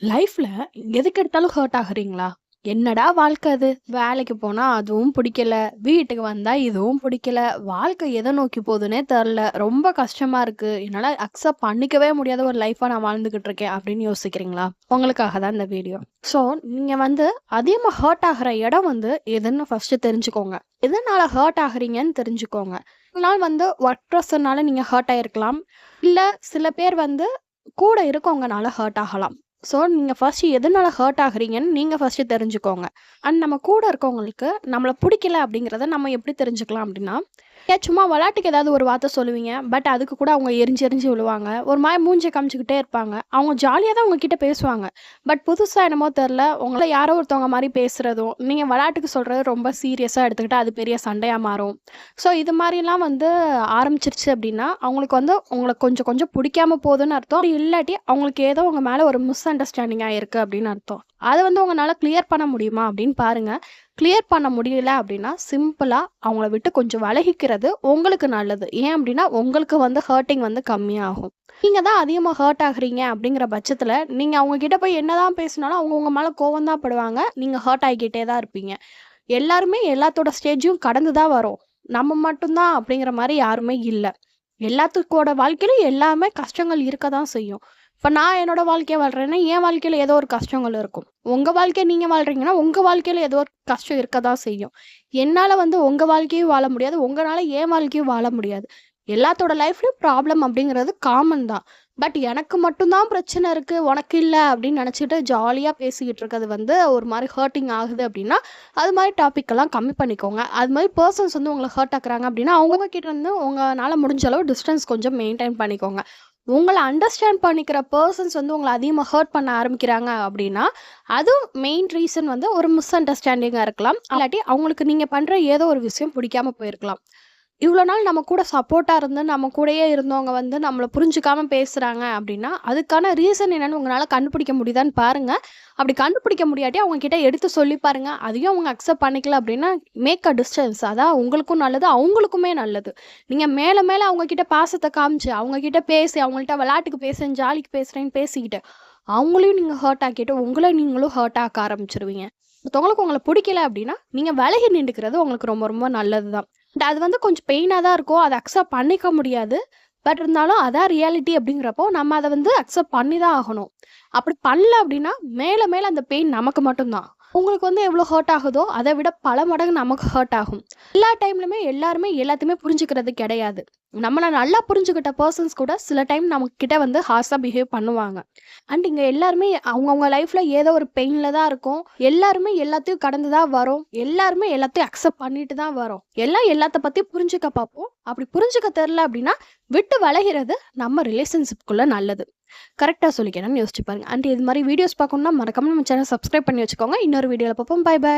லைஃப்ல எதுக்கு எடுத்தாலும் ஹர்ட் ஆகுறீங்களா? என்னடா வாழ்க்கை அது! வேலைக்கு போனா அதுவும் பிடிக்கல, வீட்டுக்கு வந்தா இதுவும் பிடிக்கல, வாழ்க்கை எத நோக்கி போதுன்னே தெர்ல, ரொம்ப கஷ்டமா இருக்கு, என்னால அக்செப்ட் பண்ணிக்கவே முடியாத ஒரு லைஃப்பா நான் வாழ்ந்துகிட்டு இருக்கேன் அப்படின்னு யோசிக்கிறீங்களா? உங்களுக்காக தான் இந்த வீடியோ. ஸோ நீங்க வந்து அதிகமா ஹர்ட் ஆகுற இடம் வந்து எதுன்னு ஃபர்ஸ்ட் தெரிஞ்சுக்கோங்க. எதனால ஹர்ட் ஆகுறீங்கன்னு தெரிஞ்சுக்கோங்க. ஒரு நாள் வந்து ஒர்க் ப்ரெஷர்னால நீங்க ஹர்ட் ஆயிருக்கலாம். இல்ல சில பேர் வந்து கூட இருக்கவங்கனால ஹர்ட் ஆகலாம். ஸோ, நீங்க ஃபர்ஸ்ட்டு எதனால ஹர்ட் ஆகுறீங்கன்னு நீங்க ஃபர்ஸ்ட்டு தெரிஞ்சுக்கோங்க. அண்ட் நம்ம கூட இருக்கவங்களுக்கு நம்மள புடிக்கல அப்படிங்கிறத நம்ம எப்படி தெரிஞ்சுக்கலாம் அப்படின்னா, சும்மா விளையாட்டுக்கு ஏதாவது ஒரு வார்த்தை சொல்லுவீங்க. பட் அதுக்கு கூட அவங்க எரிஞ்சு எரிஞ்சு விழுவாங்க. ஒரு மாரி மூஞ்சிய காமிச்சுக்கிட்டே இருப்பாங்க. அவங்க ஜாலியா தான் உங்ககிட்ட பேசுவாங்க. பட் புதுசா என்னமோ தெர்ல, உங்கள யாரோ ஒருத்தவங்க மாரி பேசுறதும், நீங்க விளையாட்டுக்கு சொல்றது ரொம்ப சீரியஸா எடுத்துக்கிட்டா அது பெரிய சண்டையா மாறும். ஸோ, இது மாரிலாம் வந்து ஆரம்பிச்சிருச்சு அப்படின்னா, அவங்களுக்கு வந்து உங்கள கொஞ்சம் கொஞ்சம் புடிக்காம போதுன்னு அர்த்தம். அப்படி இல்லாட்டி அவங்களுக்கு ஏதோ உங்க மேல ஒரு மிஸ் அண்டர்ஸ்டாண்டிங் ஆயிருக்கு அப்படின்னு அர்த்தம். அத வந்து உங்கனால கிளியர் பண்ண முடியுமா அப்படின்னு பாருங்க. கிளியர் பண்ண முடியல அப்படின்னா, சிம்பிளா அவங்கள விட்டு கொஞ்சம் விலகிக்கிறது உங்களுக்கு நல்லது. ஏன் அப்படின்னா, உங்களுக்கு வந்து ஹர்ட்டிங் வந்து கம்மியாகும். நீங்க தான் அதிகமா ஹர்ட் ஆகுறீங்க அப்படிங்கிற பட்சத்தில, நீங்க அவங்க கிட்ட போய் என்னதான் பேசினாலும் அவங்க உங்க மேல கோவம் தான் படுவாங்க. நீங்க ஹர்ட் ஆகிக்கிட்டே தான் இருப்பீங்க. எல்லாருமே எல்லாத்தோட ஸ்டேஜையும் கடந்து தான் வரோம். நம்ம மட்டும் தான் அப்படிங்கிற மாரி யாருமே இல்ல. எல்லாத்துக்கோட வாழ்க்கையிலும் எல்லாமே கஷ்டங்கள் இருக்க தான் செய்யும். இப்ப நான் என்னோட வாழ்க்கைய வாழ்றேன்னா, என் வாழ்க்கையில ஏதோ ஒரு கஷ்டங்கள் இருக்கும். உங்க வாழ்க்கைய நீங்க வாழ்றீங்கன்னா, உங்க வாழ்க்கையில ஏதோ ஒரு கஷ்டம் இருக்க தான் செய்யும். என்னால வந்து உங்க வாழ்க்கையும் வாழ முடியாது. உங்கனால என் வாழ்க்கையும் வாழ முடியாது. எல்லாத்தோட லைஃப்லயும் ப்ராப்ளம் அப்படிங்கிறது காமன் தான். பட் எனக்கு மட்டும் தான் பிரச்சனை இருக்கு, உனக்கு இல்ல அப்படின்னு நெனச்சுட்டு ஜாலியா பேசிக்கிட்டு இருக்கிறது வந்து ஒரு மாரி ஹர்ட்டிங் ஆகுது அப்படின்னா, அது மாரி டாபிக்கெல்லாம் கம்மி பண்ணிக்கோங்க. அது மாரி பெர்சன்ஸ் வந்து உங்கள ஹர்ட் ஆக்குறாங்க அப்படின்னா, அவங்க கிட்ட இருந்து உங்கனால முடிஞ்ச அளவு டிஸ்டன்ஸ் கொஞ்சம் மெயின்டெயின் பண்ணிக்கோங்க. உங்கள அண்டர்ஸ்டாண்ட் பண்ணிக்கிற பெர்சன்ஸ் வந்து உங்கள அதிகமா ஹர்ட் பண்ண ஆரம்பிக்கிறாங்க அப்படின்னா, அதுவும் மெயின் ரீசன் வந்து ஒரு மிஸ் அண்டர்ஸ்டாண்டிங்கா இருக்கலாம். இல்லாட்டி அவங்களுக்கு நீங்க பண்ற ஏதோ ஒரு விஷயம் பிடிக்காம போயிருக்கலாம். இவ்வளோ நாள் நம்ம கூட சப்போர்ட்டா இருந்து, நம்ம கூடயே இருந்தவங்க வந்து நம்மள புரிஞ்சுக்காம பேசுறாங்க அப்படின்னா, அதுக்கான ரீசன் என்னன்னு உங்களால கண்டுபிடிக்க முடியுதான்னு பாருங்க. அப்படி கண்டுபிடிக்க முடியாட்டி அவங்க கிட்ட எடுத்து சொல்லி பாருங்க. அதையும் அவங்க அக்செப்ட் பண்ணிக்கல அப்படின்னா, மேக் அ டிஸ்டன்ஸ். அதான் உங்களுக்கும் நல்லது, அவங்களுக்குமே நல்லது. நீங்க மேல மேல அவங்க கிட்ட பாசத்த காமிச்சு, அவங்க கிட்ட பேசி, அவங்கள்ட்ட விளையாட்டுக்கு பேசுறேன், ஜாலிக்கு பேசுறேன்னு பேசிக்கிட்டு, அவங்களையும் நீங்க ஹர்ட் ஆக்கிட்டு, உங்கள நீங்களும் ஹர்ட் ஆக்க ஆரம்பிச்சுருவீங்க. ஒருத்தவங்களுக்கு உங்கள புடிக்கல அப்படின்னா, நீங்க விலகி நின்டுக்கிறது உங்களுக்கு ரொம்ப ரொம்ப நல்லது தான். அது வந்து கொஞ்சம் பெயினா தான் இருக்கும். அத அக்செப்ட் பண்ணிக்க முடியாது. பட் இருந்தாலும் அதான் ரியாலிட்டி அப்படிங்கிறப்போ, நம்ம அத வந்து அக்செப்ட் பண்ணி தான் ஆகணும். அப்படி பண்ணல அப்படின்னா, மேல மேல அந்த பெயின் நமக்கு மட்டும் தான். உங்களுக்கு வந்து எவ்வளோ ஹர்ட் ஆகுதோ, அத விட பல மடங்கு நமக்கு ஹர்ட் ஆகும். எல்லா டைம்லுமே எல்லாருமே எல்லாத்தையுமே புரிஞ்சுக்கிறது கிடையாது. நம்மள நல்லா புரிஞ்சுக்கிட்ட பெர்சன்ஸ் கூட சில டைம் நம்மகிட்ட வந்து ஹார்ஷா பிஹேவ் பண்ணுவாங்க. அண்ட் இங்க எல்லாருமே அவங்கவங்க லைஃப்ல ஏதோ ஒரு பெயின்ல தான் இருக்கோம். எல்லாருமே எல்லாத்தையும் கடந்து தான் வரோம். எல்லாருமே எல்லாத்தையும் அக்செப்ட் பண்ணிட்டு தான் வரோம். எல்லாம் எல்லாத்த பத்தியும் புரிஞ்சுக்க பார்ப்போம். அப்படி புரிஞ்சுக்க தெரியல அப்படின்னா, விட்டு விலகிறது நம்ம ரிலேஷன்ஷிப்குள்ள நல்லது. கரெக்ட்டா சொல்லிக்கிறேன்னு யோசிச்சு பாருங்க. அண்ட் இது மாரி வீடியோஸ் பார்க்கணும்னா மறக்காம நம்ம சேனல் சப்ஸ்கிரைப் பண்ணி வச்சுக்கோங்க. இன்னொரு வீடியோல பார்ப்போம். Bye by.